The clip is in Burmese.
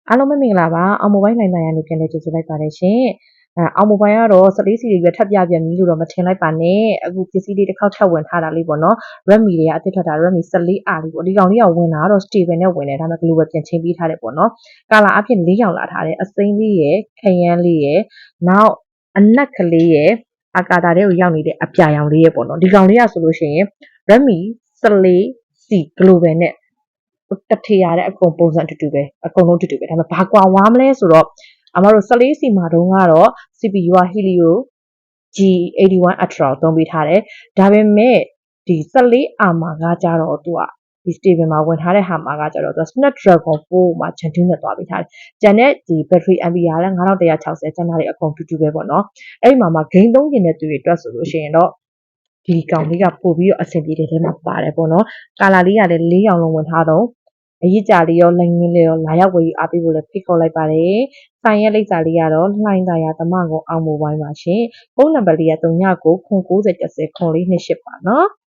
အားလုံးပဲမင်္ဂလာပါအောင်မိုဘိုင်းလိုင်းတိုင်းကနေပြန်လည်ကြိုဆိုလိုက်ပါတယ်ရှင်အောင်မိုဘိုင်းကတော့14စီတွေထပ်ပြပြန်ပြီလို့တော့မထင်လိုက်ပါနဲ့အခုပစ္စည်းလေးတစ်ခေါက်ထပ်ဝင်ထားတာလေးပေါ့နော် Redmi တွေကအသစ်ထွက်တာ Redmi 14R လေးပေါ့ဒီကောင်လေးကဝင်လာတော့ stable နဲ့ဝင်တယ်ဒါပေမဲ့ global ပြန်ချင်းပေးထားတယ်ပေါ့နော်ကာလာအဖြစ်၄ရောင်လာထားတယ်အစိမ်းလေးရယ်ခရမ်းလေးရယ်နောက်အနက်ကလေးရယ်အာကာတာတွေကိုရောက်နေတဲ့အပြာရောင်လေးရယ်ပေါ့နော်ဒီကောင်လေးကဆိုလို့ရှိရင် Redmi 14C global နဲ့တထေရတဲ့အကုန်ပုံစံတူတူပဲအကုန်လုံးတူတူပဲဒါပေမဲ့ဘာကွာဝါမလဲဆိုတော့အမတို့ 14C မှာတုန်းကတော့ CPU က Helio G81 Ultra ကိုသုံးပေးထားတယ်ဒါပေမဲ့ဒီ 14R မှာကကြတော့သူကဒီ stable မှာဝင်ထားတဲ့ဟာမှာကကြတော့သူ Snapdragon 4မှာ Gen 2နဲ့တွားပေးထားတယ်ကျန်တဲ့ဒီ battery ampere က9160ကျန်တာတွေအကုန်တူတူပဲပေါ့နော်အဲ့မှာ game သုံးကျင်တဲ့သူတွေအတွက်ဆိုလို့ရှိရင်တော့ဒီကောင်လေးကပို့ပြီးတော့အဆင်ပြေတဲ့ထဲမှာပါတယ်ပေါ့နော်ကာလာလေးကလည်း၄ရောင်လုံးဝင်ထားတော့အရေးကြလေးရောလက်ငင်းလေးရောလာရောက်ဝယ်ယူအားပေးဖို့လည်းဖိတ်ခေါ်လိုက်ပါတယ်။ဆိုင်ရဲ့လိပ်စာလေးကတော့လှိုင်းသာယာသမကုံအောင်မိုဘိုင်းပါရှင်။ဖုန်းနံပါတ်လေးက399090100428ပါနော်။